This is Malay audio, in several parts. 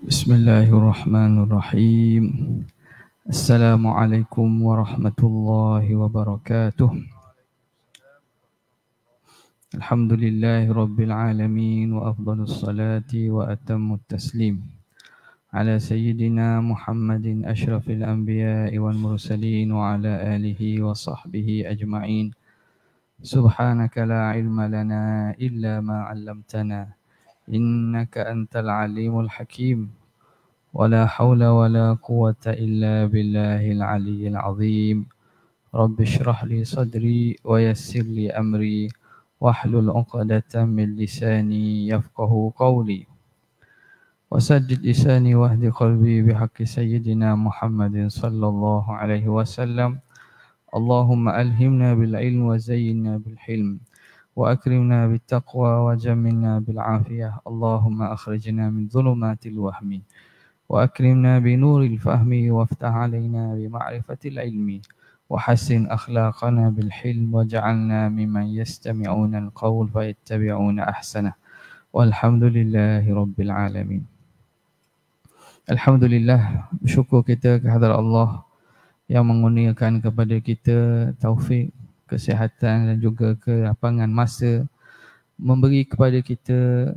Bismillahirrahmanirrahim. Assalamualaikum warahmatullahi wabarakatuh. Alhamdulillahi rabbil alamin wa afdalus salati wa atammut taslim ala sayyidina Muhammadin asyrafil anbiya'i wal mursalin wa ala alihi wa sahbihi ajma'in. Subhanaka la ilma lana illa ma 'allamtana innaka antal alimul hakim. ولا حول ولا قوة إلا بالله العلي العظيم. رب اشرح لي صدري ويسر لي أمري واحلل عقدة من لساني يفقه قولي وسدد لساني واهد قلبي بحق سيدنا محمد صلى الله عليه وسلم. اللهم ألهمنا بالعلم وزينا بالحلم وأكرمنا بالتقوى وجملنا بالعافية. اللهم أخرجنا من ظلمات الوهم وأكرمنا بنور الفهم وافتح علينا بمعرفة العلم وحسن أخلاقنا بالحلم واجعلنا ممن يستمعون القول فيتبعون أحسنه والحمد لله رب العالمين. Alhamdulillah, bersyukur kita kehadrat Allah yang mengurniakan kepada kita taufik, kesihatan dan juga kelapangan masa, memberi kepada kita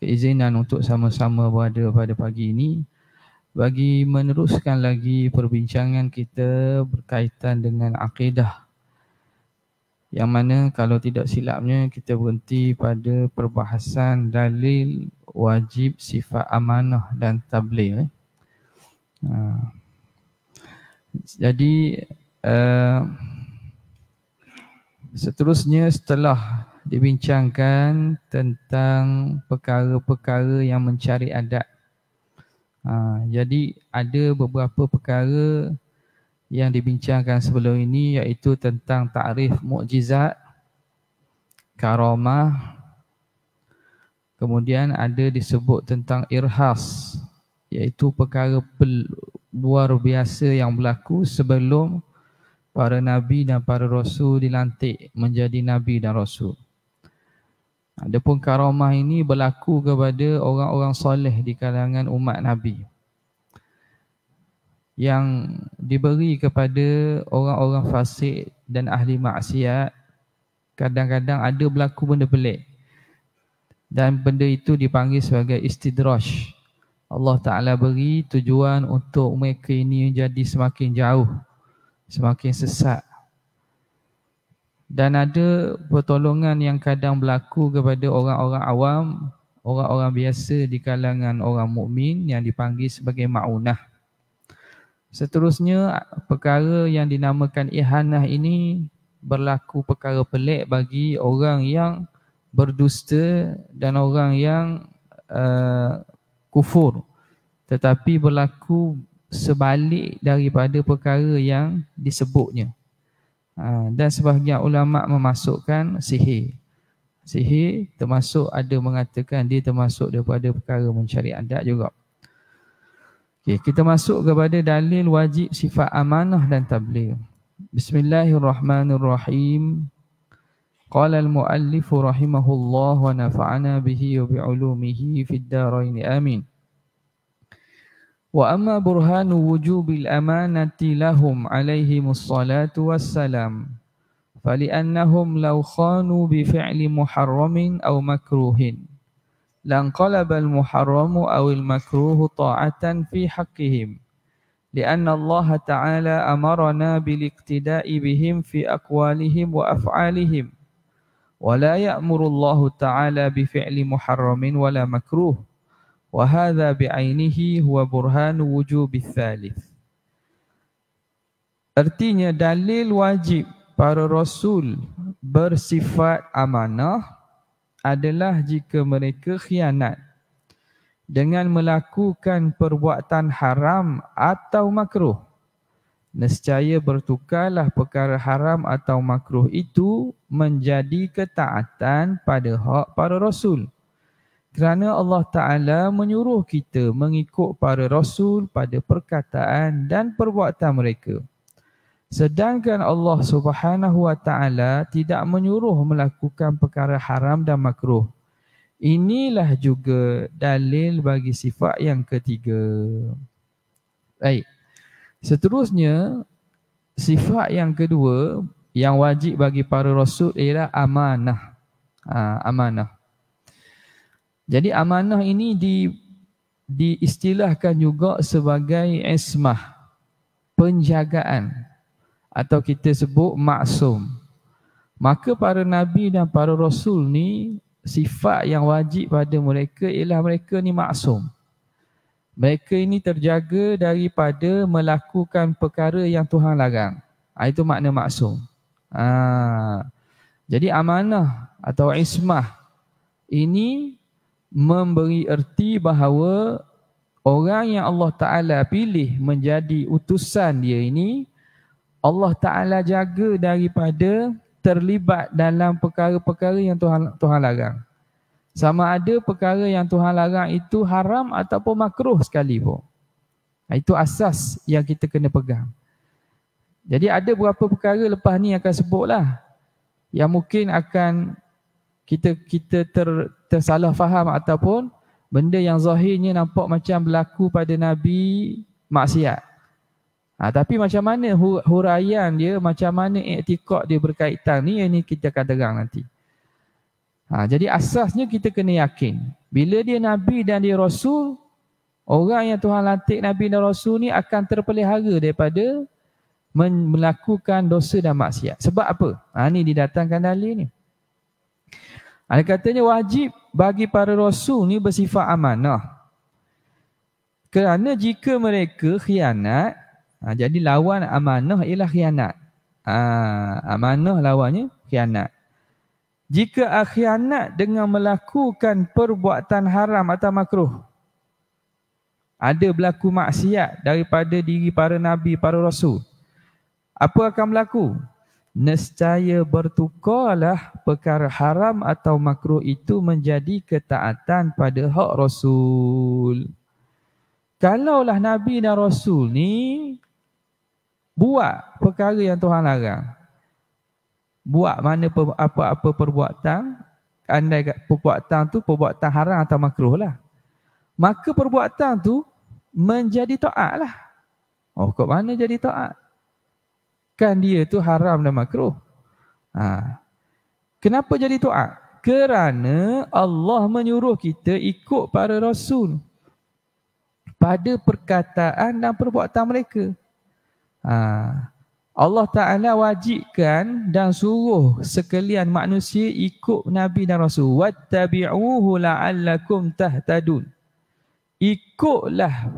keizinan untuk sama-sama berada pada pagi ini bagi meneruskan lagi perbincangan kita berkaitan dengan akidah, yang mana kalau tidak silapnya kita berhenti pada perbahasan dalil wajib sifat amanah dan tabligh. Jadi seterusnya setelah dibincangkan tentang perkara-perkara yang mencari adat. Jadi ada beberapa perkara yang dibincangkan sebelum ini, iaitu tentang takrif mukjizat, karamah, kemudian ada disebut tentang irhas, iaitu perkara luar biasa yang berlaku sebelum para nabi dan para rasul dilantik menjadi nabi dan rasul. Adapun karamah ini berlaku kepada orang-orang soleh di kalangan umat Nabi yang diberi kepada orang-orang fasik dan ahli maksiat. Kadang-kadang ada berlaku benda pelik dan benda itu dipanggil sebagai istidraj. Allah Ta'ala beri tujuan untuk mereka ini jadi semakin jauh, semakin sesat. Dan ada pertolongan yang kadang berlaku kepada orang-orang awam, orang-orang biasa di kalangan orang mukmin yang dipanggil sebagai ma'unah. Seterusnya, perkara yang dinamakan ihanah ini berlaku perkara pelik bagi orang yang berdusta dan orang yang kufur. Tetapi berlaku sebalik daripada perkara yang disebutnya. Dan sebahagian ulama' memasukkan sihir. Sihir termasuk, ada mengatakan dia termasuk daripada perkara mencari adat juga. Okay, kita masuk kepada dalil wajib sifat amanah dan tabligh. Bismillahirrahmanirrahim. Qala al-muallif rahimahullah wa nafa'ana bihi wa bi'ulumihi fid darain amin. Wa amma burhanu wujubil amanati lahum alaihimus salatu wassalam fali'annahum law khanu bi fi'li muharramin aw makruhin lanqalaba al-muharramu aw al-makruhu ta'atan fi haqqihim li'anna Allah ta'ala amarna bil iqtida'i bihim fi aqwalihim wa af'alihim wa la ya'muru Allah ta'ala bi fi'li muharramin wa la makruh. Wahadha bi'ainihi huwa burhanu wujubith thalith. Artinya dalil wajib para rasul bersifat amanah adalah jika mereka khianat dengan melakukan perbuatan haram atau makruh. Nescaya bertukarlah perkara haram atau makruh itu menjadi ketaatan pada hak para rasul. Kerana Allah Ta'ala menyuruh kita mengikut para rasul pada perkataan dan perbuatan mereka. Sedangkan Allah Subhanahu Wa Ta'ala tidak menyuruh melakukan perkara haram dan makruh. Inilah juga dalil bagi sifat yang ketiga. Baik. Seterusnya, sifat yang kedua yang wajib bagi para rasul ialah amanah. Amanah. Jadi amanah ini diistilahkan juga sebagai ismah, penjagaan, atau kita sebut maksum. Maka para nabi dan para rasul ni sifat yang wajib pada mereka ialah mereka ni maksum. Mereka ini terjaga daripada melakukan perkara yang Tuhan larang. Itu makna maksum. Jadi amanah atau ismah ini memberi erti bahawa orang yang Allah Ta'ala pilih menjadi utusan dia ini, Allah Ta'ala jaga daripada terlibat dalam perkara-perkara yang Tuhan larang. Sama ada perkara yang Tuhan larang itu haram ataupun makruh sekalipun. Itu asas yang kita kena pegang. Jadi ada beberapa perkara lepas ni akan sebutlah yang mungkin akan kita tersalah faham ataupun benda yang zahirnya nampak macam berlaku pada Nabi maksiat. Tapi macam mana huraian dia, macam mana iktikad dia berkaitan ni, yang ni kita akan terang nanti. Jadi asasnya kita kena yakin bila dia Nabi dan dia Rasul, orang yang Tuhan lantik Nabi dan Rasul ni akan terpelihara daripada melakukan dosa dan maksiat. Sebab apa? Ni didatangkan dalil ni. Dia katanya wajib bagi para Rasul ni bersifat amanah. Kerana jika mereka khianat, jadi lawan amanah ialah khianat. Amanah lawannya khianat. Jika khianat dengan melakukan perbuatan haram atau makruh, ada berlaku maksiat daripada diri para nabi, para rasul, apa akan berlaku? Nescaya bertukarlah perkara haram atau makruh itu menjadi ketaatan pada hak rasul. Kalaulah nabi dan rasul ni buat perkara yang Tuhan larang, buat mana apa-apa perbuatan, andai perbuatan tu perbuatan haram atau makruh lah, maka perbuatan tu menjadi taat lah. Kok mana jadi taat? Kan dia tu haram dan makruh. Kenapa jadi taat? Kerana Allah menyuruh kita ikut para rasul pada perkataan dan perbuatan mereka. Allah Ta'ala wajibkan dan suruh sekalian manusia ikut Nabi dan Rasul. Wattabi'uhu la'allakum tahtadun. Ikutlah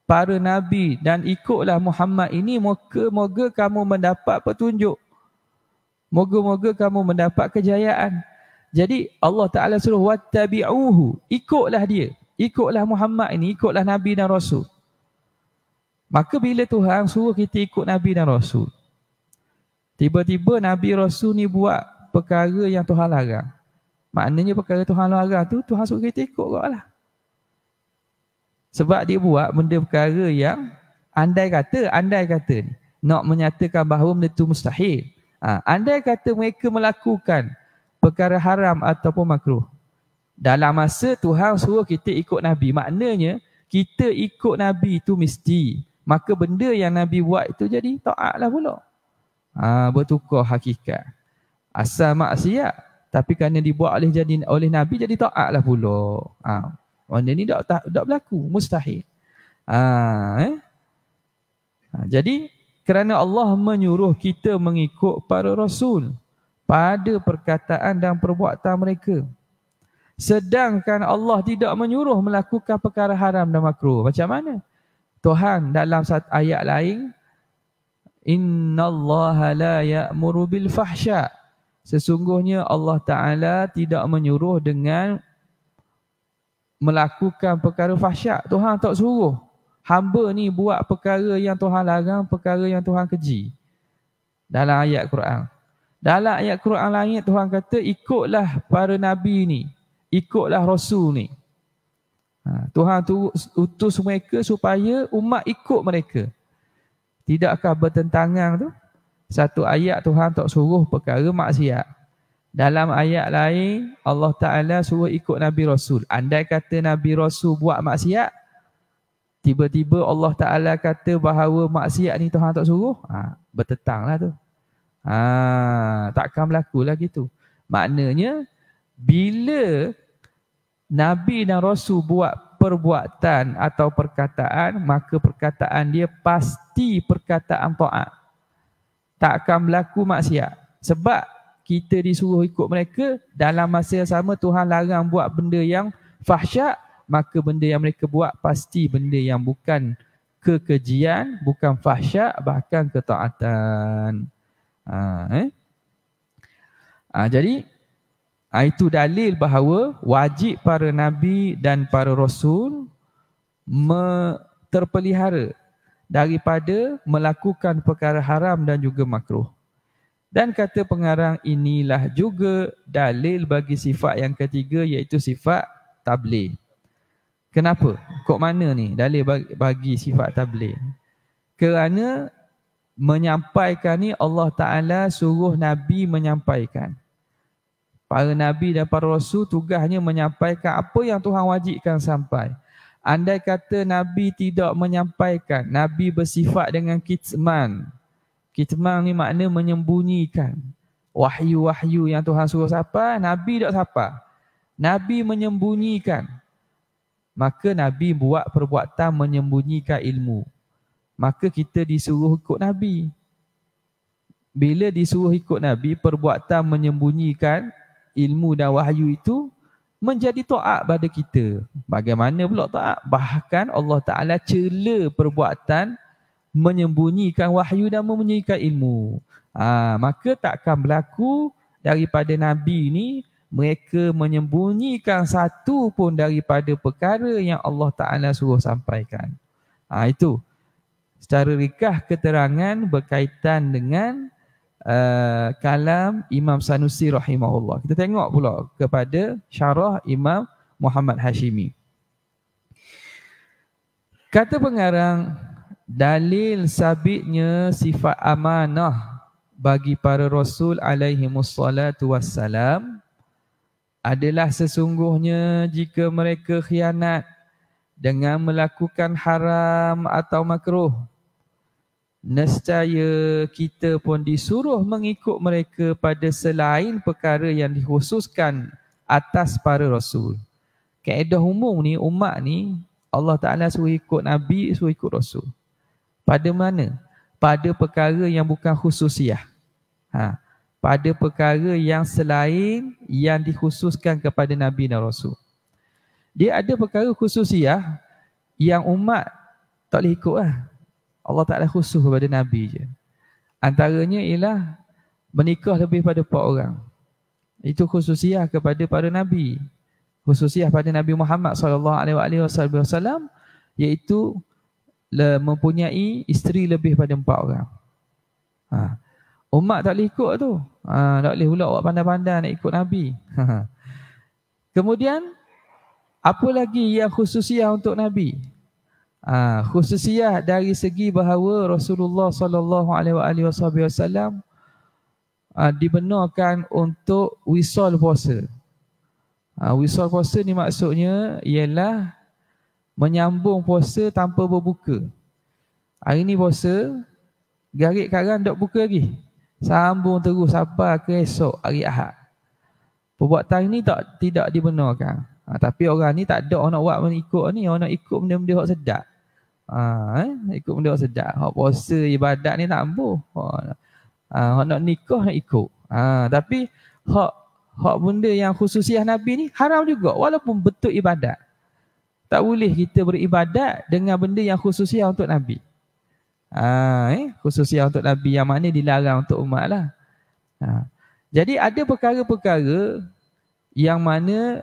para Nabi dan ikutlah Muhammad ini, moga-moga kamu mendapat petunjuk. Moga-moga kamu mendapat kejayaan. Jadi Allah Ta'ala suruh wattabi'uhu. Ikutlah dia. Ikutlah Muhammad ini, ikutlah Nabi dan Rasul. Maka bila Tuhan suruh kita ikut Nabi dan Rasul, tiba-tiba Nabi Rasul ni buat perkara yang Tuhan larang, maknanya perkara Tuhan larang tu Tuhan suruh kita ikut kot lah. Sebab dia buat benda perkara yang andai kata ni nak menyatakan bahawa benda tu mustahil. Andai kata mereka melakukan perkara haram ataupun makruh, dalam masa Tuhan suruh kita ikut Nabi, maknanya kita ikut Nabi tu mesti, maka benda yang Nabi buat itu jadi taat lah pula. Bertukar hakikat. Asal maksiat, tapi kerana dibuat oleh Nabi jadi taat lah pula. Benda ni tak berlaku, mustahil. Jadi kerana Allah menyuruh kita mengikut para rasul pada perkataan dan perbuatan mereka, sedangkan Allah tidak menyuruh melakukan perkara haram dan makruh. Macam mana? Tuhan dalam satu ayat lain, innallaha la ya'muru bil fahsya. Sesungguhnya Allah Ta'ala tidak menyuruh dengan melakukan perkara fahsyat. Tuhan tak suruh hamba ni buat perkara yang Tuhan larang, perkara yang Tuhan keji. Dalam ayat Quran. Dalam ayat Quran lain Tuhan kata ikutlah para nabi ni, ikutlah rasul ni. Tuhan utus mereka supaya umat ikut mereka. Tidakkah bertentangan tu? Satu ayat Tuhan tak suruh perkara maksiat. Dalam ayat lain Allah Ta'ala suruh ikut Nabi Rasul. Andai kata Nabi Rasul buat maksiat, tiba-tiba Allah Ta'ala kata bahawa maksiat ni Tuhan tak suruh, bertentanglah tu. Takkan berlaku lah gitu. Maknanya bila Nabi dan Rasul buat perbuatan atau perkataan, maka perkataan dia pasti perkataan taat. Takkan berlaku maksiat. Sebab kita disuruh ikut mereka, dalam masa yang sama Tuhan larang buat benda yang fahsyat, maka benda yang mereka buat pasti benda yang bukan kekejian, bukan fahsyat, bahkan ketaatan. Jadi itu dalil bahawa wajib para nabi dan para rasul terpelihara daripada melakukan perkara haram dan juga makruh. Dan kata pengarang, inilah juga dalil bagi sifat yang ketiga, iaitu sifat tabligh. Kenapa? Kok mana ni dalil bagi sifat tabligh? Kerana menyampaikan ni Allah Ta'ala suruh Nabi menyampaikan. Para Nabi dan para Rasul tugasnya menyampaikan apa yang Tuhan wajibkan sampai. Andai kata Nabi tidak menyampaikan, Nabi bersifat dengan kitman. Kitman ni makna menyembunyikan. Wahyu-wahyu yang Tuhan suruh sampai, Nabi tak sampai. Nabi menyembunyikan. Maka Nabi buat perbuatan menyembunyikan ilmu. Maka kita disuruh ikut Nabi. Bila disuruh ikut Nabi, perbuatan menyembunyikan ilmu dan wahyu itu menjadi taat pada kita. Bagaimana pula taat? Bahkan Allah Ta'ala cela perbuatan menyembunyikan wahyu dan menyembunyikan ilmu. Maka takkan berlaku daripada Nabi ni mereka menyembunyikan satu pun daripada perkara yang Allah Ta'ala suruh sampaikan. Itu secara ringkas keterangan berkaitan dengan kalam Imam Sanusi rahimahullah. Kita tengok pula kepada syarah Imam Muhammad Hashimi. Kata pengarang, dalil sabitnya sifat amanah bagi para Rasul alaihimussalatu wassalam adalah sesungguhnya jika mereka khianat dengan melakukan haram atau makruh, nescaya kita pun disuruh mengikut mereka pada selain perkara yang dikhususkan atas para Rasul. Kaedah umum ni, umat ni Allah Ta'ala suruh ikut Nabi, suruh ikut Rasul. Pada mana? Pada perkara yang bukan khususiah. Pada perkara yang selain yang dikhususkan kepada Nabi dan Rasul. Dia ada perkara khususiah yang umat tak boleh ikut lah. Allah Ta'ala khusus kepada Nabi je. Antaranya ialah menikah lebih pada 4 orang. Itu khususiah kepada para Nabi. Khususiah pada Nabi Muhammad SAW, iaitu mempunyai isteri lebih pada 4 orang. Umat tak boleh ikut tu. Tak boleh pula awak pandai-pandai nak ikut Nabi. Kemudian, apa lagi yang khususiah untuk Nabi? Khususiah dari segi bahawa Rasulullah SAW dibenarkan untuk wisal puasa. Wisal puasa ni maksudnya ialah menyambung puasa tanpa berbuka. Hari ni puasa, garik karan tak buka lagi. Sambung terus sampai ke esok hari Ahad. Perbuatan ini tidak dibenarkan. Tapi orang ni tak ada orang nak buat ikut ni, orang nak ikut benda-benda hak sedap. Ikut benda hak sedap. Hak puasa ibadat ni tak ambuh. Hak nak nikah nak ikut. Tapi hak benda yang khususiah Nabi ni haram juga walaupun betul ibadat. Tak boleh kita beribadat dengan benda yang khususiah untuk Nabi. Khususiah untuk Nabi yang mana dilarang untuk umat lah. Jadi ada perkara-perkara yang mana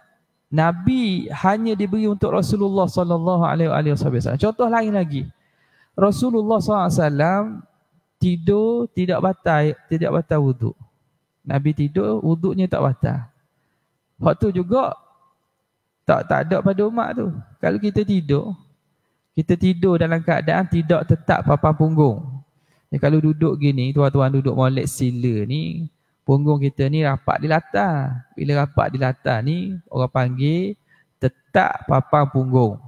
Nabi hanya diberi untuk Rasulullah sallallahu alaihi wasallam. Contoh lain lagi. Rasulullah SAW tidur tidak batal wuduk. Nabi tidur wuduknya tak batal. Waktu juga tak ada pada umat tu. Kalau kita tidur dalam keadaan tidak tetap papan punggung. Ya, kalau duduk gini, tuan-tuan duduk molek sila ni, punggung kita ni rapat di latar. Bila rapat di latar ni, orang panggil tetap papan punggung.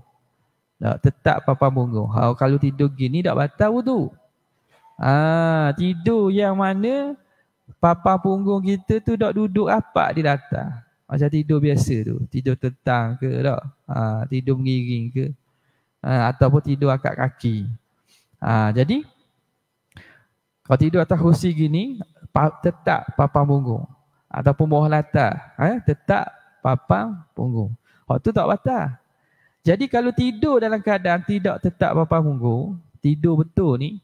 Tetap papan punggung. Kalau tidur gini tak batal wuduk. Tidur yang mana papan punggung kita tu tak duduk rapat di latar. Macam tidur biasa tu. Tidur tentang ke tak? Tidur mengiring ke? Ataupun tidur akak kaki. Jadi, kalau tidur atas kursi gini, tetap papan punggung. Ataupun bawah latar. Tetap papan punggung. Waktu tak batal. Jadi kalau tidur dalam keadaan tidak tetap papan punggung, tidur betul ni,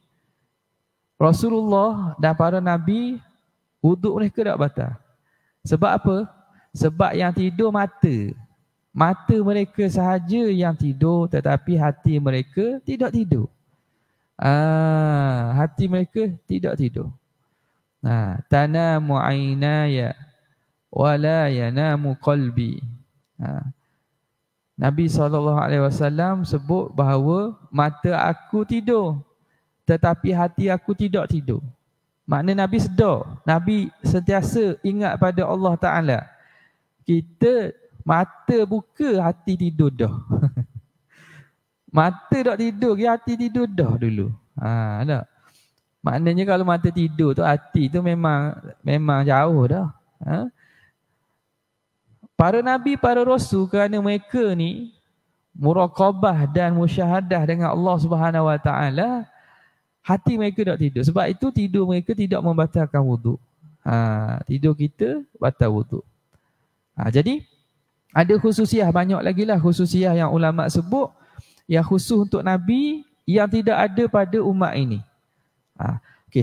Rasulullah dan para Nabi, wuduk mereka tak batal. Sebab apa? Sebab yang tidur mata. Mata mereka sahaja yang tidur, tetapi hati mereka tidak tidur. Hati mereka tidak tidur. Tanamu aynaya wala yanamu qalbi. Nabi SAW sebut bahawa mata aku tidur, tetapi hati aku tidak tidur. Makna Nabi sedar. Nabi sentiasa ingat pada Allah Ta'ala. Kita mata buka, hati tidur dah. Mata tak tidur, hati tidur dah dulu. Tak? Maknanya kalau mata tidur tu, hati tu memang jauh dah. Para Nabi, para Rasul, kerana mereka ni muraqabah dan musyahadah dengan Allah Subhanahu Wa Taala, hati mereka tak tidur. Sebab itu tidur mereka tidak membatalkan wuduk. Tidur kita batal wuduk. Jadi ada khususiah, banyak lagi lah khususiah yang ulama sebut yang khusus untuk Nabi yang tidak ada pada umat ini.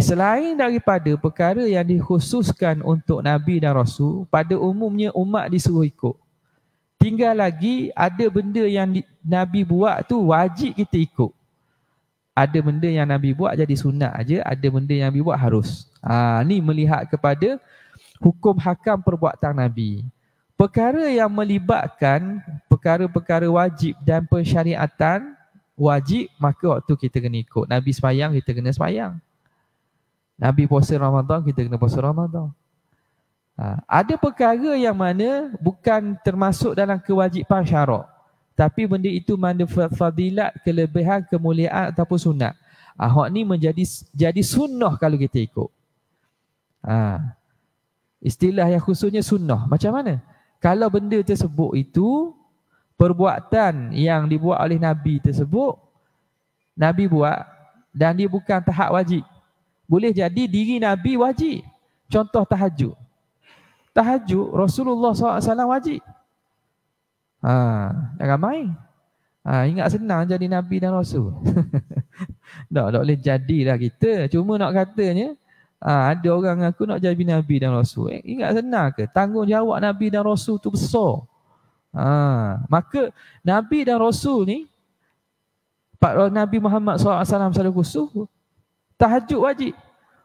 Selain daripada perkara yang dikhususkan untuk Nabi dan Rasul, pada umumnya umat disuruh ikut. Tinggal lagi ada benda yang Nabi buat tu wajib kita ikut. Ada benda yang Nabi buat jadi sunat aja, ada benda yang Nabi buat harus. Ni melihat kepada hukum hakam perbuatan Nabi. Perkara yang melibatkan perkara-perkara wajib dan pensyariatan wajib, maka waktu kita kena ikut. Nabi sembahyang, kita kena sembahyang. Nabi puasa Ramadan, kita kena puasa Ramadan. Ada perkara yang mana bukan termasuk dalam kewajipan syarak, tapi benda itu mana fadilat, kelebihan, kemuliaan ataupun sunat. Hak ni jadi sunnah kalau kita ikut. Istilah yang khususnya sunnah. Macam mana? Kalau benda tersebut itu perbuatan yang dibuat oleh Nabi tersebut, Nabi buat dan dia bukan tahap wajib. Boleh jadi diri Nabi wajib. Contoh tahajud. Tahajud Rasulullah SAW wajib. Jangan main. Ingat senang jadi Nabi dan Rasul. Tak boleh jadilah kita. Cuma nak katanya, ada orang aku nak jadi Nabi dan Rasul. Ingat senang ke? Tanggungjawab Nabi dan Rasul tu besar. Maka Nabi dan Rasul ni, Nabi Muhammad SAW selalu khusus, tahajud wajib.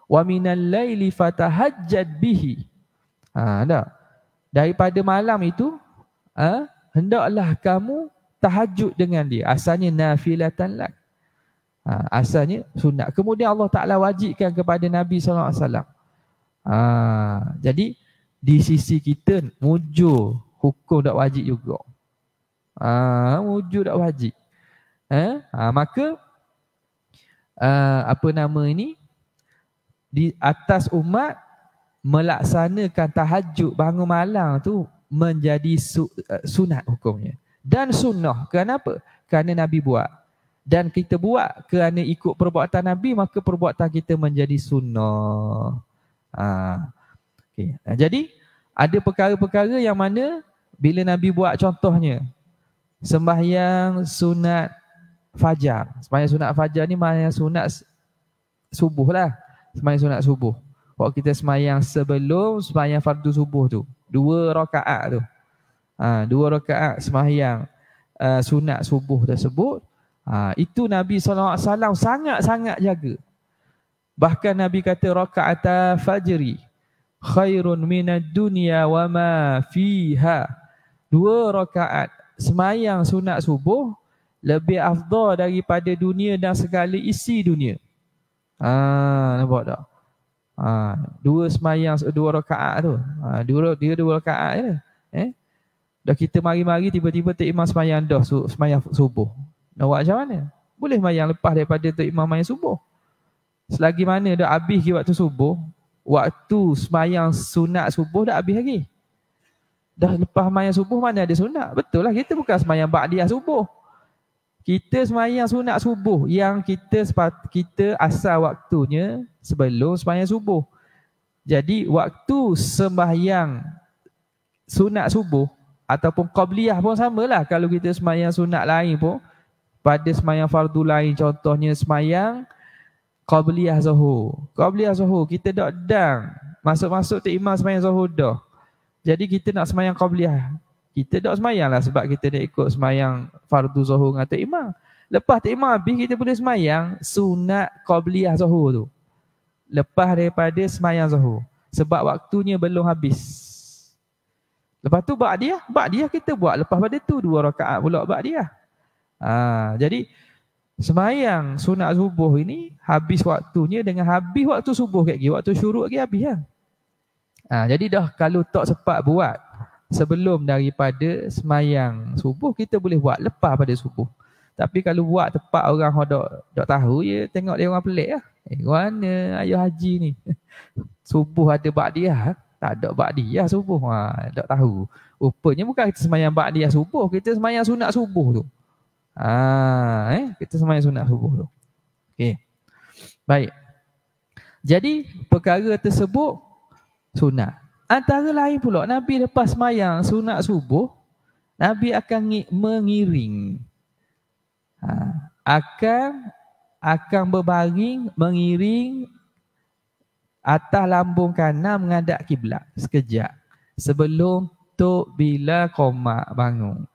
Wa minal laili fatahajjad bihi. Tak? Daripada malam itu, hendaklah kamu tahajud dengan dia. Asalnya nafilatan lak. Asalnya sunat. Kemudian Allah Ta'ala wajibkan kepada Nabi SAW. Jadi, di sisi kita, mujur hukum tak wajib juga. Mujur tak wajib. Maka, di atas umat melaksanakan tahajud bangun malam tu menjadi sunat hukumnya. Dan sunnah. Kenapa? Kerana Nabi buat. Dan kita buat kerana ikut perbuatan Nabi, maka perbuatan kita menjadi sunnah. Jadi, ada perkara-perkara yang mana bila Nabi buat, contohnya sembahyang sunat fajar. Sembahyang sunat fajar ni maknanya sunat subuh lah. Sembahyang sunat subuh. Waktu kita sembahyang sebelum sembahyang fardu subuh tu, 2 rakaat tu. 2 rakaat sembahyang sunat subuh tersebut, itu Nabi SAW sangat-sangat jaga. Bahkan Nabi kata rakaata fajri khairun minad dunya wa ma fiha. 2 rakaat sembahyang sunat subuh lebih afdal daripada dunia dan segala isi dunia. Nampak tak? Dua sembahyang 2 rakaat tu. Dia 2 rakaat je. Dah kita mari-mari tiba-tiba Tok Imam sembahyang dah sembahyang subuh. Nak buat macam mana? Boleh sembahyang lepas daripada Tok Imam sembahyang subuh. Selagi mana dah habis waktu subuh, waktu sembahyang sunat subuh dah habis lagi. Dah lepas sembahyang subuh mana ada sunat? Betul lah, kita bukan sembahyang ba'diyah subuh. Kita sembahyang sunat subuh yang kita asal waktunya sebelum sembahyang subuh. Jadi waktu sembahyang sunat subuh ataupun qabliyah pun samalah. Kalau kita sembahyang sunat lain pun, pada sembahyang fardu lain, contohnya sembahyang qabliyah zuhur. Qabliyah zuhur kita dah dang. Masuk-masuk Tok Imam sembahyang zuhur dah. Jadi kita nak sembahyang qabliyah, kita dah sembahyang lah sebab kita dah ikut sembahyang fardu zuhur dengan Tok Imam. Lepas Tok Imam habis, kita boleh sembahyang sunat qabliyah zuhur tu. Lepas daripada sembahyang zuhur. Sebab waktunya belum habis. Lepas tu ba'diyah kita buat lepas pada tu 2 rakaat pula ba'diyah. Jadi sembahyang sunat subuh ini habis waktunya dengan habis waktu subuh kat lagi, waktu syuruk lagi habis lah. Jadi dah kalau tak sempat buat sebelum daripada sembahyang subuh, kita boleh buat lepas pada subuh. Tapi kalau buat tepat orang dok tahu, ya tengok dia orang pelik lah. Mana ayah haji ni? Subuh ada ba'diyah, tak ada ba'diyah subuh. Tak tahu. Rupanya bukan kita sembahyang ba'diyah subuh, kita sembahyang sunat subuh tu. Kita sembahyang sunat subuh tu. Okey. Baik. Jadi perkara tersebut sunat. Antara lain pula Nabi lepas sembahyang sunat subuh, Nabi akan mengiring. Akan berbaring mengiring atas lambung kanan menghadap kiblat sekejap sebelum Tok bila qomat bangun.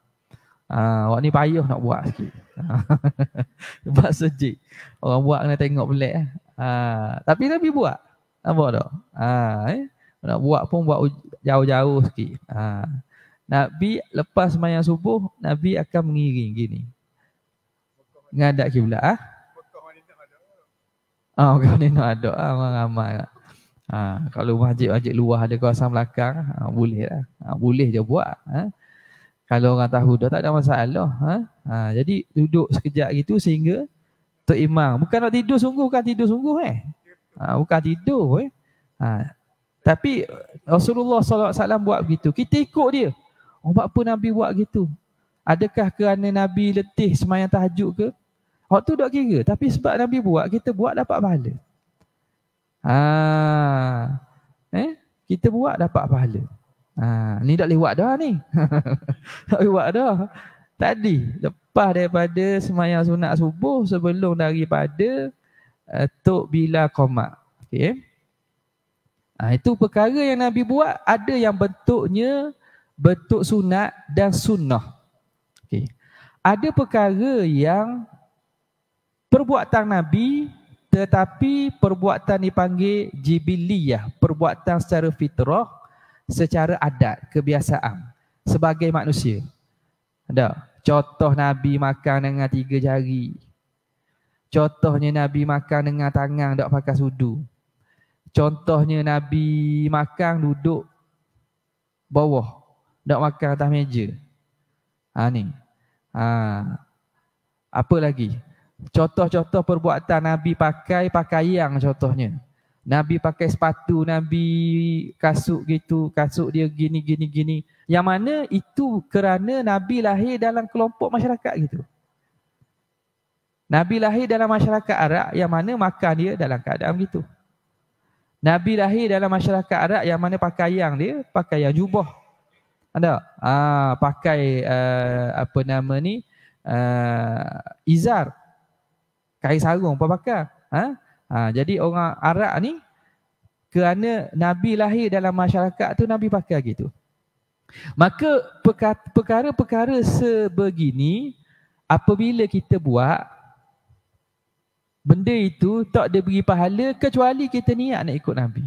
Awak ni payah nak buat sikit. Sebab sejik. Orang buat kena tengok pelik. Tapi Nabi buat. Nampak tak? Nak buat pun buat jauh-jauh sikit. Nabi lepas sembahyang subuh, Nabi akan mengiring gini. Menghadap kiblat. Bukan ni nak ada. Orang ramai lah. Kalau masjid-masjid luar ada kawasan belakang, boleh lah. Boleh je buat. Kalau orang tahu dah tak ada masalah. Jadi duduk sekejap gitu sehingga Tok Imam. Bukan nak tidur sungguh, bukan tidur sungguh bukan tidur tapi Rasulullah SAW buat begitu. Kita ikut dia. Buat apa Nabi buat gitu? Adakah kerana Nabi letih sembahyang tahajud ke? Waktu tak kira. Tapi sebab Nabi buat, kita buat dapat pahala. Kita buat dapat pahala. Ni tak boleh buat dah ni. Tak boleh buat dah. Tadi, lepas daripada sembahyang sunat subuh, sebelum daripada Tok bila qomat. Okay. Itu perkara yang Nabi buat. Ada yang bentuknya bentuk sunat dan sunnah. Okay. Ada perkara yang perbuatan Nabi tetapi perbuatan dipanggil jibiliyah, perbuatan secara fitrah, secara adat, kebiasaan sebagai manusia. Ada contoh Nabi makan dengan 3 jari. Contohnya Nabi makan dengan tangan tak pakai sudu. Contohnya Nabi makan duduk bawah, tak makan atas meja. Ni. Apa lagi? Contoh-contoh perbuatan Nabi pakai pakaian contohnya. Nabi pakai sepatu, Nabi kasut gitu, kasut dia gini. Yang mana itu kerana Nabi lahir dalam kelompok masyarakat gitu. Nabi lahir dalam masyarakat Arab yang mana makan dia dalam keadaan gitu. Nabi lahir dalam masyarakat Arab yang mana pakaian dia, pakaian jubah. Ada? Pakai apa nama ni? Izar. Kain sarung apa pakai. Jadi orang Arab ni kerana Nabi lahir dalam masyarakat tu Nabi pakai gitu. Maka perkara-perkara sebegini, apabila kita buat, benda itu tak ada beri pahala kecuali kita niat nak ikut Nabi.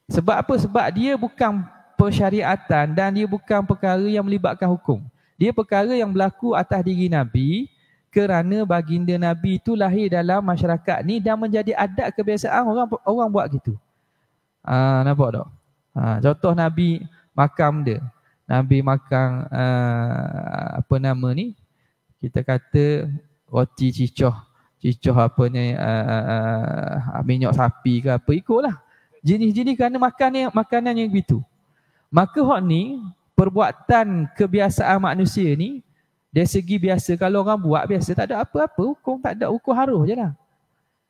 Sebab apa? Sebab dia bukan persyariatan dan dia bukan perkara yang melibatkan hukum. Dia perkara yang berlaku atas diri Nabi kerana baginda Nabi itu lahir dalam masyarakat ni dan menjadi adat kebiasaan orang buat gitu. Nampak tak? Contoh Nabi makan dia. Nabi makan apa nama ni? Kita kata roti cicoh apa ni, minyak sapi ke apa, ikutlah. Jenis-jenis kerana makanan yang begitu. Maka hak ni, perbuatan kebiasaan manusia ni, dari segi biasa, kalau orang buat biasa, tak ada apa-apa hukum, tak ada hukum harus je lah.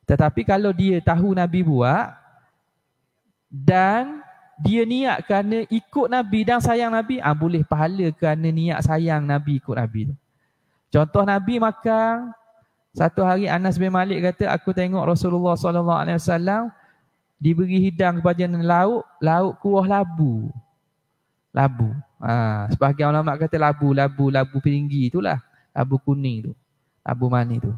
Tetapi kalau dia tahu Nabi buat, dan dia niat kerana ikut Nabi dan sayang Nabi, boleh pahala kerana niat sayang Nabi ikut Nabi tu. Contoh Nabi makan, satu hari Anas bin Malik kata, aku tengok Rasulullah SAW diberi hidang kepada lauk kuah labu. Sebahagian ulama kata labu tinggi itulah, labu kuning tu, labu manis tu.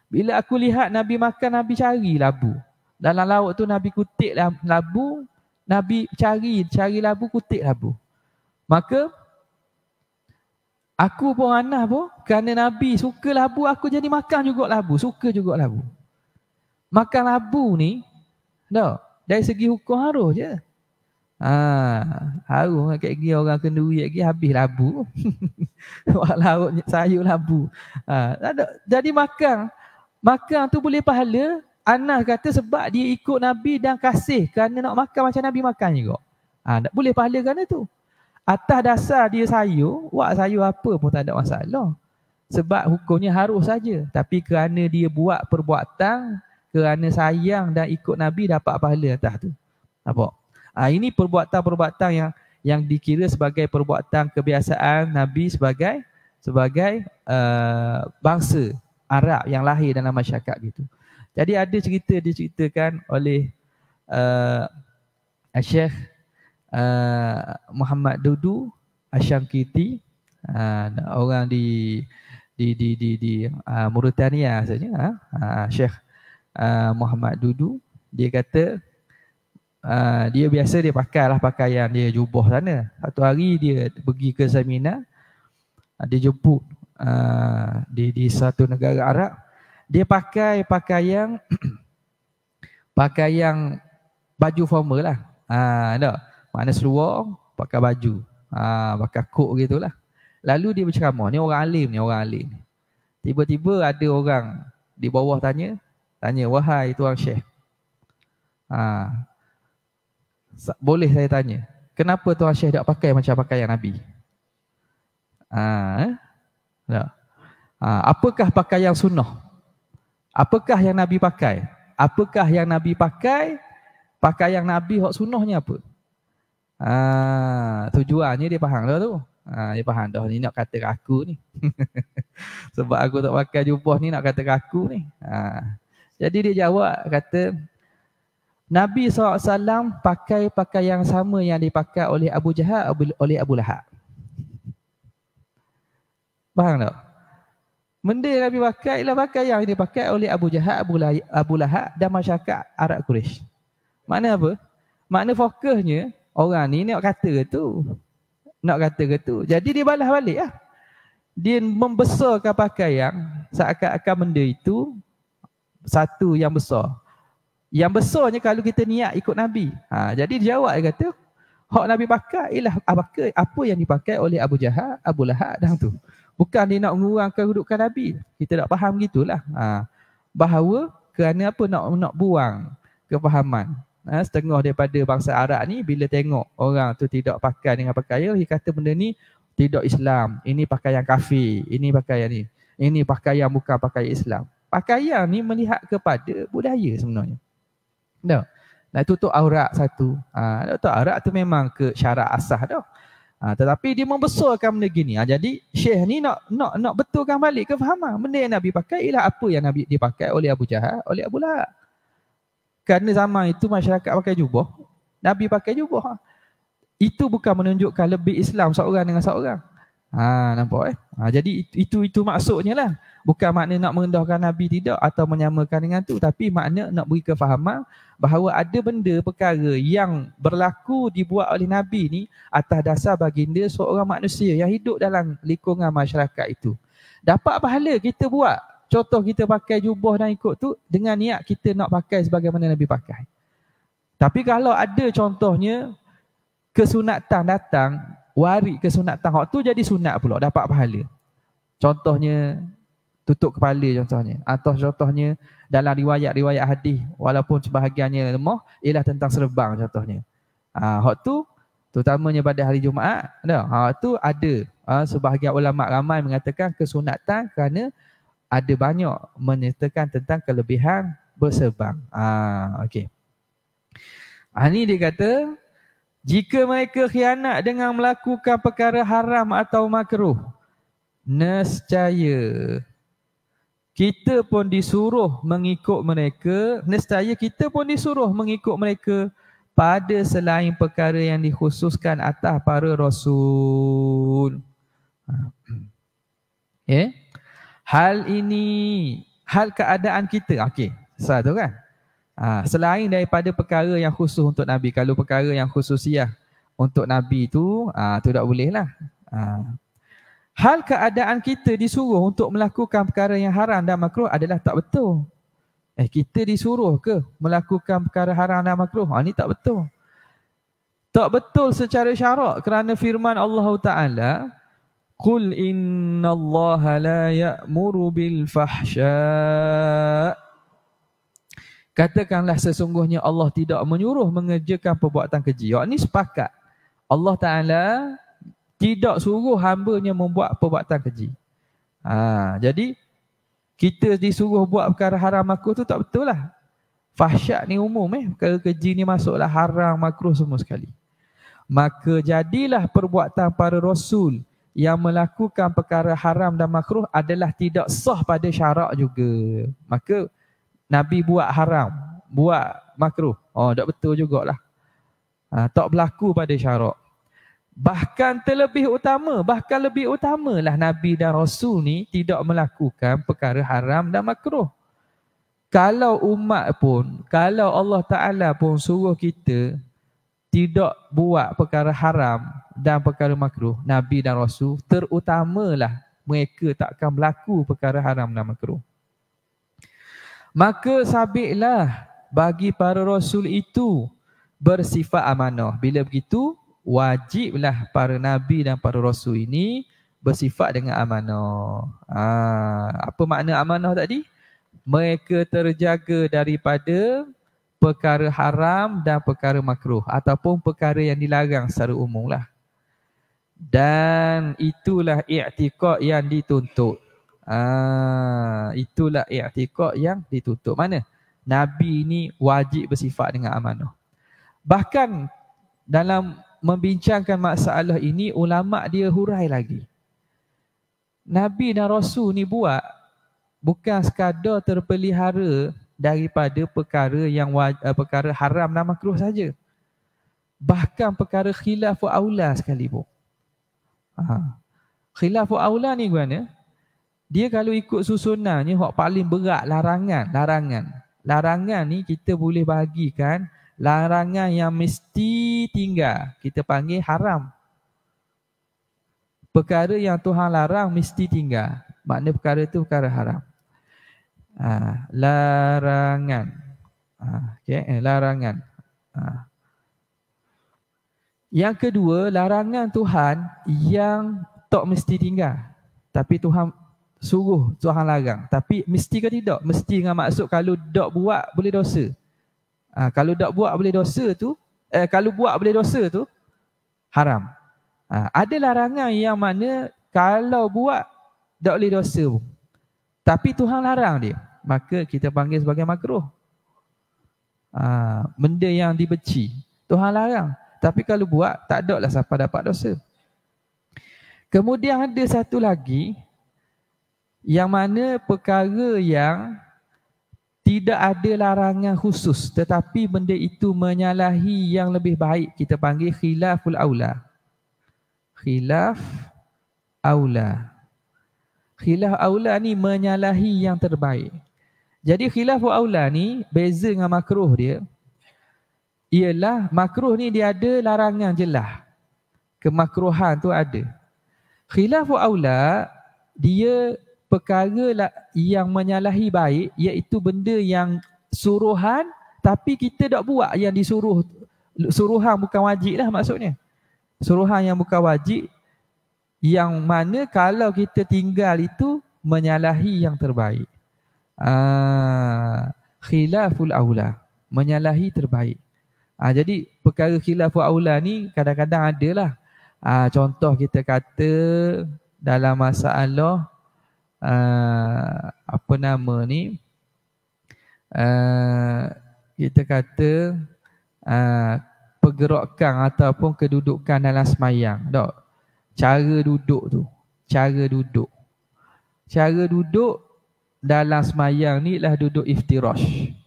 Bila aku lihat Nabi makan, Nabi cari labu. Dalam lauk tu Nabi kutip labu, Nabi cari labu, kutip labu. Maka aku pun Anas pun, kerana Nabi suka labu, aku jadi makan juga labu, suka juga labu. Makan labu ni, dari segi hukum harus je. Harus kat gigi orang kenduri lagi habis labu. Buat lauk sayur labu. Jadi makan tu boleh pahala. Anas kata sebab dia ikut Nabi dan kasih kerana nak makan macam Nabi makan juga. Tak boleh pahala kerana tu. Atas dasar dia sayur, buat sayur apa pun tak ada masalah. Sebab hukumnya harus saja. Tapi kerana dia buat perbuatan, kerana sayang dan ikut Nabi, dapat pahala atas tu. Nampak? Ini perbuatan-perbuatan yang dikira sebagai perbuatan kebiasaan Nabi sebagai bangsa Arab yang lahir dalam masyarakat gitu. Jadi ada cerita diceritakan oleh Syekh Muhammad Dudu Asy-Syamkiti, orang di Mauritania saja. Syekh Muhammad Dudu, dia kata dia biasa dia pakailah pakaian dia jubah sana. Satu hari dia pergi ke seminar, dia jemput di satu negara Arab. Dia pakai pakaian baju formal lah. Makna seluar, pakai baju, pakai kok gitulah. Lalu dia berceramah. Ni orang alim. Tiba-tiba ada orang di bawah tanya, wahai tuan Syekh, boleh saya tanya, kenapa tuan Syekh tak pakai macam pakaian Nabi? Apakah pakaian sunnah? Apakah yang Nabi pakai? Apakah yang Nabi pakai? Pakaian Nabi hak sunnahnya apa? Tujuannya dia faham dah tu. Dia faham dah, ni nak kata aku ni. Sebab aku tak pakai jubah ni, nak kata aku ni. Jadi dia jawab, kata Nabi SAW pakai pakaian sama yang dipakai oleh Abu Jahal, oleh Abu Lahab. Faham tak? Benda yang Nabi pakai ialah pakaian yang dipakai oleh Abu Jahal, Abu Lahab dan masyarakat Arab Quraisy. Makna apa? Makna fokusnya orang ni nak kata ke tu. Jadi dia balas balik lah. Dia membesarkan pakaian seakan-akan benda itu satu yang besar. Yang besarnya kalau kita niat ikut Nabi. Jadi dia jawab, dia kata, hak Nabi pakai ialah apa yang dipakai oleh Abu Jahal, Abu Lahab dan tu. Bukan dia nak mengurangkan kedudukan Nabi. Kita tak faham gitulah. Bahawa kerana apa nak buang kefahaman. Setengah daripada bangsa Arab ni bila tengok orang tu tidak pakai dengan pakaian, dia kata benda ni tidak Islam. Ini pakaian kafir. Ini pakaian ni. Ini pakaian bukan pakaian Islam. Pakaian ni melihat kepada budaya sebenarnya. Nak tutup aurat satu. Tutup aurat tu memang ke syarat asah dah. Tetapi dia membesarkan benda gini. Jadi Syekh ni nak betulkan balik kefahaman. Benda yang Nabi pakai ialah apa yang Nabi dipakai oleh Abu Jahal, oleh Abu Lahab. Kerana zaman itu masyarakat pakai jubah, Nabi pakai jubah. itu bukan menunjukkan lebih Islam seorang dengan seorang. Nampak jadi itu maksudnya lah. Bukan makna nak merendahkan Nabi tidak atau menyamakan dengan tu, tapi makna nak beri kefahaman bahawa ada benda perkara yang berlaku dibuat oleh Nabi ni atas dasar baginda seorang manusia yang hidup dalam lingkungan masyarakat itu. Dapat pahala kita buat. Contoh kita pakai jubah dan ikut tu dengan niat kita nak pakai sebagaimana Nabi pakai. Tapi kalau ada contohnya kesunatan datang, waris kesunatan hak tu jadi sunat pula, dapat pahala. Contohnya tutup kepala contohnya. Atau contohnya dalam riwayat-riwayat hadis walaupun sebahagiannya lemah ialah tentang serban contohnya. Hak tu terutamanya pada hari Jumaat, hak tu ada sebahagian ulama ramai mengatakan kesunatan kerana ada banyak menyertakan tentang kelebihan berserban. Okey. Ni dia kata, jika mereka khianat dengan melakukan perkara haram atau makruh, nescaya kita pun disuruh mengikut mereka, pada selain perkara yang dikhususkan atas para rasul. Hal keadaan kita. Okey, satu kan? Selain daripada perkara yang khusus untuk Nabi. Kalau perkara yang khususiah untuk Nabi tu tak boleh lah. Hal keadaan kita disuruh untuk melakukan perkara yang haram dan makruh adalah tak betul. Kita disuruh ke melakukan perkara haram dan makruh? Ni tak betul. Tak betul secara syarak kerana firman Allah Ta'ala, Qul innallaha la ya'muru bil fahsya. Katakanlah sesungguhnya Allah tidak menyuruh mengerjakan perbuatan keji. Ini sepakat. Allah Ta'ala tidak suruh hamba-Nya membuat perbuatan keji. Jadi kita disuruh buat perkara haram makruh tu tak betul lah. Fahsyat ni umum perkara keji ni masuklah haram makruh semua sekali. Maka jadilah perbuatan para rasul yang melakukan perkara haram dan makruh adalah tidak sah pada syarak juga. Maka Nabi buat haram, buat makruh. Tak betul jugalah. Tak berlaku pada syarak. Bahkan lebih utamalah Nabi dan Rasul ni tidak melakukan perkara haram dan makruh. Kalau umat pun, kalau Allah Ta'ala pun suruh kita tidak buat perkara haram dan perkara makruh, Nabi dan Rasul terutamalah mereka takkan berlaku perkara haram dan makruh. Maka sabitlah bagi para Rasul itu bersifat amanah. Bila begitu, wajiblah para Nabi dan para Rasul ini bersifat dengan amanah. Apa makna amanah tadi? Mereka terjaga daripada perkara haram dan perkara makruh ataupun perkara yang dilarang secara umum lah. Dan itulah i'tiqad yang dituntut. Itulah i'tiqad yang dituntut. Mana? Nabi ini wajib bersifat dengan amanah. Bahkan dalam membincangkan masalah ini, ulama dia hurai lagi. Nabi dan Rasul ni buat bukan sekadar terpelihara daripada perkara yang perkara haram dan makruh saja. Bahkan perkara khilafu aula sekalipun. Khilafu aula ni gimana? Dia kalau ikut susunannya hak paling berat larangan. Larangan ni kita boleh bahagikan larangan yang mesti tinggal, kita panggil haram. Perkara yang Tuhan larang mesti tinggal, makna perkara itu perkara haram. Larangan. Larangan. Yang kedua, larangan Tuhan yang tak mesti tinggal, tapi Tuhan suruh, Tuhan larang. Tapi mesti ke tidak? Mesti dengan maksud kalau tak buat boleh dosa. Kalau tak buat boleh dosa tu, kalau buat boleh dosa tu haram. Ada larangan yang mana kalau buat tak boleh dosa pun, tapi Tuhan larang dia, maka kita panggil sebagai makruh. Benda yang dibenci, Tuhan larang, tapi kalau buat tak ada lah siapa dapat dosa. Kemudian ada satu lagi yang mana perkara yang tidak ada larangan khusus, tetapi benda itu menyalahi yang lebih baik, kita panggil khilaful aula. Khilaf aula. Khilaf aula ni menyalahi yang terbaik. Jadi khilaful aula ni beza dengan makruh dia, ialah makruh ni dia ada larangan jelas. Kemakruhan tu ada. Khilaful aula dia perkara yang menyalahi baik, iaitu benda yang suruhan tapi kita tak buat yang disuruh. Suruhan bukan wajib lah maksudnya. Suruhan yang bukan wajib, yang mana kalau kita tinggal itu menyalahi yang terbaik. Khilaful aula, menyalahi terbaik. Jadi perkara khilaful aula ni kadang-kadang adalah. Contoh kita kata dalam masalah apa nama ni, kita kata pergerakan ataupun kedudukan dalam semayang. Tak? Cara duduk tu. Cara duduk dalam semayang ni lah duduk iftirash.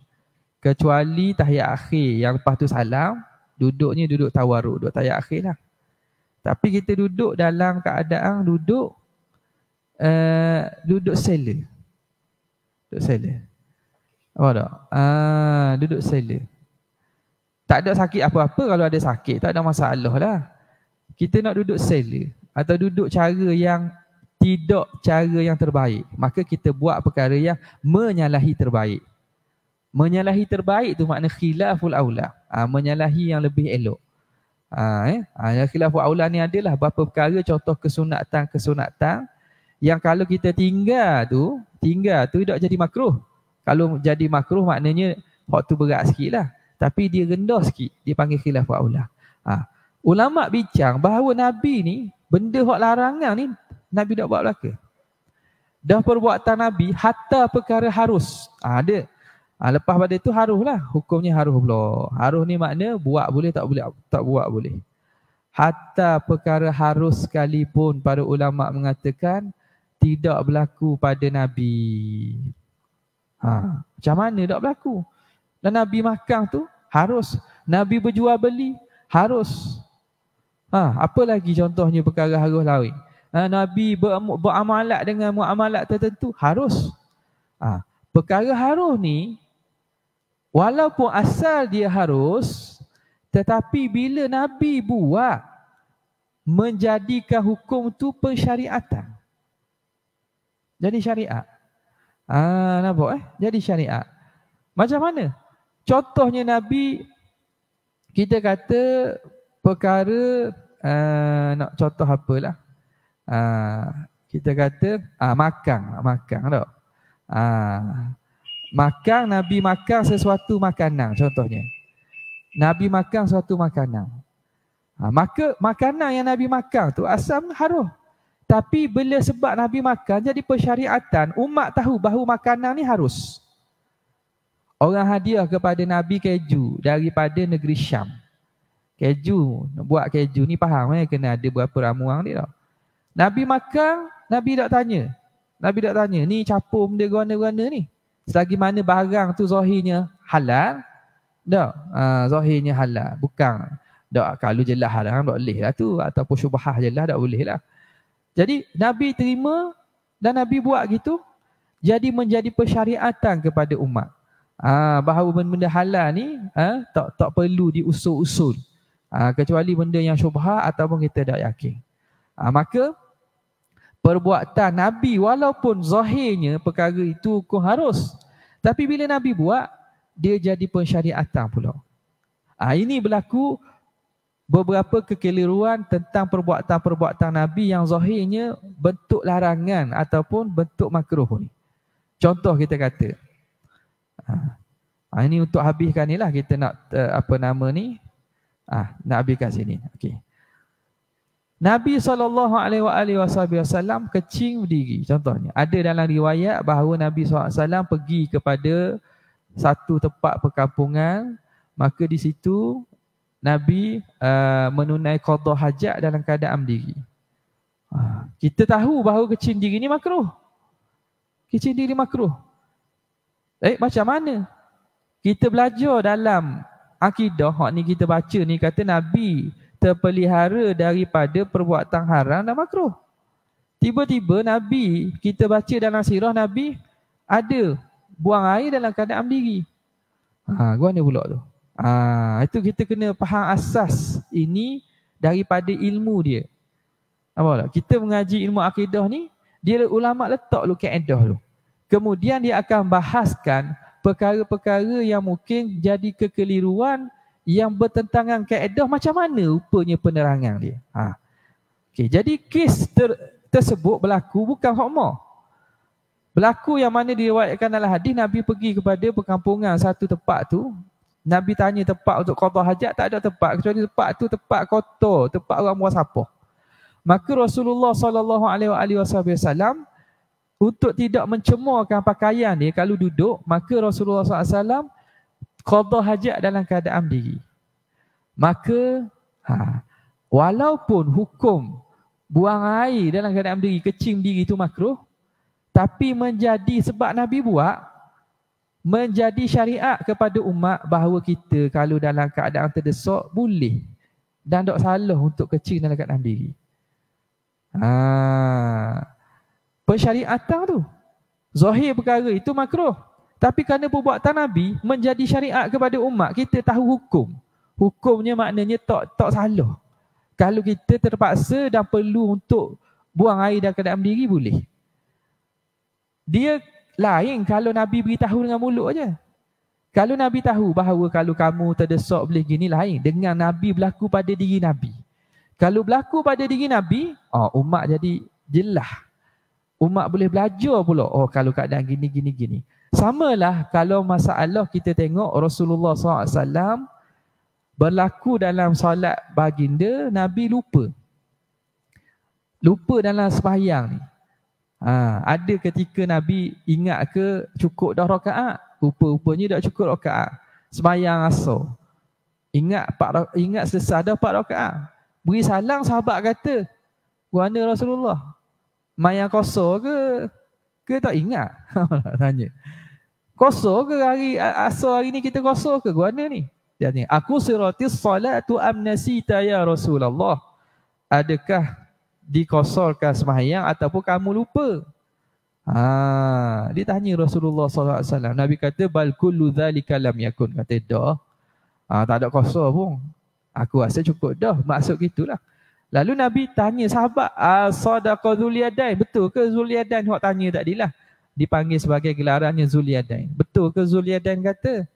Kecuali tahiyat akhir yang lepas tu salam, duduknya duduk tawarruk, duduk tahiyat akhir lah. Tapi kita duduk dalam keadaan duduk sela. Duduk sela. Apa tak? Duduk sela. Tak ada sakit apa-apa. Kalau ada sakit tak ada masalah lah. Kita nak duduk sela atau duduk cara yang tidak cara yang terbaik, maka kita buat perkara yang menyalahi terbaik. Menyalahi terbaik tu makna khilaful aula. Menyalahi yang lebih elok. Yang khilaful aula ni adalah beberapa perkara, contoh kesunatan yang kalau kita tinggal tu tak jadi makruh. Kalau jadi makruh maknanya waktu berat sikit lah. Tapi dia rendah sikit, dia panggil khilaful aula. Ulama bincang bahawa Nabi ni, benda hak larangan ni Nabi tak buat belaka. Dah perbuatan Nabi hatta perkara harus. Ada. Lepas pada itu haruslah, hukumnya harus pula. Harus ni makna buat boleh, tak boleh, tak buat boleh. Hatta perkara harus sekalipun para ulama mengatakan tidak berlaku pada Nabi. Macam mana tak berlaku? Dan Nabi makan tu harus. Nabi berjual beli harus. Apa lagi contohnya perkara harus lain? Nabi beramalat dengan muamalat tertentu harus. Perkara harus ni walaupun asal dia harus, tetapi bila Nabi buat, menjadikan hukum tu pensyariatan. Jadi syariat. Nampak Jadi syariat. Macam mana? Contohnya Nabi, kita kata perkara, nak contoh apalah. Kita kata makan tak? Makan, Nabi makan sesuatu makanan, contohnya. Nabi makan sesuatu makanan. Maka makanan yang Nabi makan tu asal harus. Tapi bila sebab Nabi makan jadi persyariatan, umat tahu bahawa makanan ni harus. Orang hadiah kepada Nabi keju daripada negeri Syam. Keju, buat keju ni faham kena ada berapa ramuan ni tau. Nabi makan, Nabi tak tanya. Ni capur benda guna-guna ni. Selagi mana barang tu zahirnya halal, tak? Zahirnya halal. Bukan, tak, kalau jelas halal tak boleh lah tu. Ataupun syubhah jelas tak boleh lah. Jadi Nabi terima dan Nabi buat gitu. Jadi menjadi persyariatan kepada umat. Bahawa benda-benda halal ni tak perlu diusul-usul. Kecuali benda yang syubhah ataupun kita tak yakin. Maka perbuatan Nabi walaupun zahirnya perkara itu hukum harus, tapi bila Nabi buat, dia jadi pensyariatan pula. Ini berlaku beberapa kekeliruan tentang perbuatan-perbuatan Nabi yang zahirnya bentuk larangan ataupun bentuk makruh ni. Contoh kita kata, ini untuk habiskan ni lah, kita nak nak habiskan sini. Okey. Nabi SAW kecing berdiri. Contohnya, ada dalam riwayat bahawa Nabi SAW pergi kepada satu tempat perkampungan, maka di situ Nabi menunai qada hajat dalam keadaan berdiri. Kita tahu bahawa kecing diri ni makruh. Kecing diri makruh. Macam mana? Kita belajar dalam akidah, hak ni kita baca ni kata Nabi terpelihara daripada perbuatan haram dan makruh. Tiba-tiba Nabi, kita baca dalam sirah Nabi ada buang air dalam keadaan berdiri. Gua ni pula tu. Itu kita kena faham asas ini daripada ilmu dia. Apa tak? Kita mengaji ilmu akidah ni, dia ulama letak lu kaedah tu. Kemudian dia akan bahaskan perkara-perkara yang mungkin jadi kekeliruan yang bertentangan kaedah, macam mana rupanya penerangan dia. Okay, jadi kes tersebut berlaku bukan hukmah. Berlaku yang mana diriwayatkan dalam hadis, Nabi pergi kepada perkampungan satu tempat tu. Nabi tanya tempat untuk qada hajat, tak ada tempat kecuali tempat tu tempat kotor, tempat orang buang sampah. Maka Rasulullah SAW untuk tidak mencemarkan pakaian dia kalau duduk, maka Rasulullah SAW qada hajat dalam keadaan berdiri. Maka walaupun hukum buang air dalam keadaan berdiri, kecing berdiri itu makruh, tapi menjadi sebab Nabi buat, menjadi syariat kepada umat bahawa kita kalau dalam keadaan terdesak boleh dan tak salah untuk kecing dalam keadaan berdiri. Persyariatan tu zahir perkara itu makruh, tapi kerana perbuatan Nabi menjadi syariat kepada umat, kita tahu hukumnya, maknanya tak salah. Kalau kita terpaksa dan perlu untuk buang air dalam keadaan berdiri, boleh. Dia lain kalau Nabi beritahu dengan mulut aja. Kalau Nabi tahu bahawa kalau kamu terdesak boleh gini, lain dengan Nabi berlaku pada diri Nabi. Kalau berlaku pada diri Nabi, umat jadi jelas. Umat boleh belajar pula. Kalau keadaan gini. Samalah kalau masalah kita tengok Rasulullah SAW berlaku dalam solat baginda, Nabi lupa. Lupa dalam sembahyang ni. Ada ketika Nabi ingat ke cukup dah rakaat, rupa-rupanya dah cukup rakaat. Sembahyang asar. Ingat selesai dah 4 rakaat. Beri salam, sahabat kata, "Mana Rasulullah? Mayang kosor ke tak ingat?" Tanya. Kosor ke hari asar hari ni kita kosor ke? Guana ni. Dia tanya, "Aku siratis salatu amnasita ya Rasulullah." Adakah dikosorkan sembahyang ataupun kamu lupa? Dia tanya Rasulullah SAW. Nabi kata, "Bal kullu dzalika lam yakun." Kata dah. Tak ada kosor pun. Aku rasa cukup dah. Maksud gitulah. Lalu Nabi tanya sahabat, "Sadaqa Zulyadain?" Betul ke Zulyadain? Hak tanya tadilah. Dipanggil sebagai gelarannya Zulyadain. Betul ke Zulyadain kata?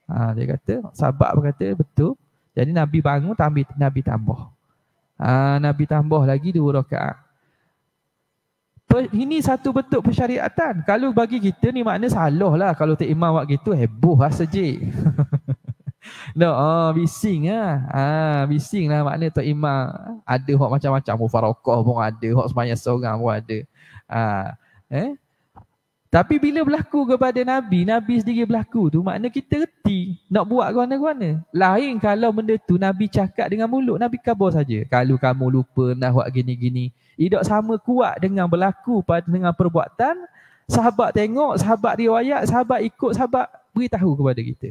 Dia kata, sahabat berkata betul. Jadi Nabi bangun, Nabi tambah. Nabi tambah lagi 2 rakaat. Ini satu bentuk persyariatan. Kalau bagi kita ni makna salah lah. Kalau tak imam buat gitu, heboh lah sejik. Bising lah. Bising lah makna tak imam. Ada hak macam-macam. Mufarakah pun ada. Hak sembahyang seorang pun ada. Tapi bila berlaku kepada Nabi sendiri berlaku tu, makna kita reti nak buat guana-guana. Lain kalau benda tu Nabi cakap dengan mulut, Nabi khabar saja. Kalau kamu lupa nak buat gini-gini. Tidak sama kuat dengan berlaku dengan perbuatan. Sahabat tengok, sahabat riwayat, sahabat ikut, sahabat beritahu kepada kita.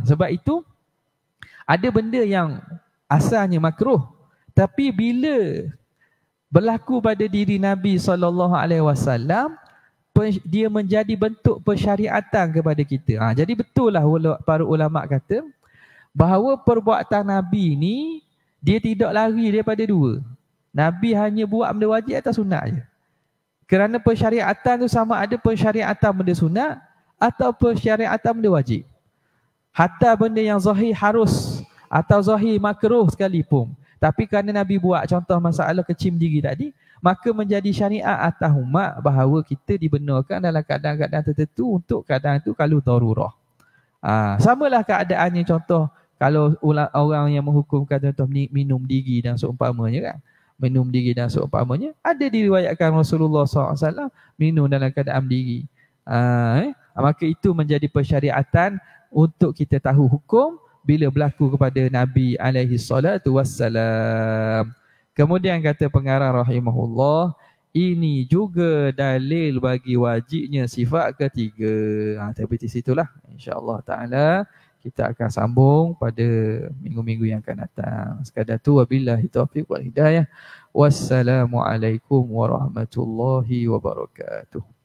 Sebab itu ada benda yang asalnya makruh, tapi bila berlaku pada diri Nabi SAW, dia menjadi bentuk persyariatan kepada kita. Jadi betul lah para ulama kata bahawa perbuatan Nabi ni dia tidak lari daripada 2. Nabi hanya buat benda wajib atau sunat je. Kerana persyariatan tu sama ada persyariatan benda sunat atau persyariatan benda wajib. Hatta benda yang zahir harus atau zahir makruh sekalipun. Tapi kerana Nabi buat contoh masalah kecim diri tadi, maka menjadi syariat atas umat bahawa kita dibenarkan dalam keadaan-keadaan tertentu untuk keadaan itu kalau darurah. Samalah keadaannya contoh kalau orang yang menghukumkan contoh minum diri dan seumpamanya kan. Minum diri dan seumpamanya ada diriwayatkan Rasulullah SAW minum dalam keadaan diri. Maka itu menjadi persyariatan untuk kita tahu hukum bila berlaku kepada Nabi alaihi salatu wassalam. Kemudian kata pengarang rahimahullah, Ini juga dalil bagi wajibnya sifat ketiga. Tapi di situlah insya-Allah taala kita akan sambung pada minggu-minggu yang akan datang. Sekadar tu, wabillahi taufiq wal hidayah. Wassalamualaikum warahmatullahi wabarakatuh.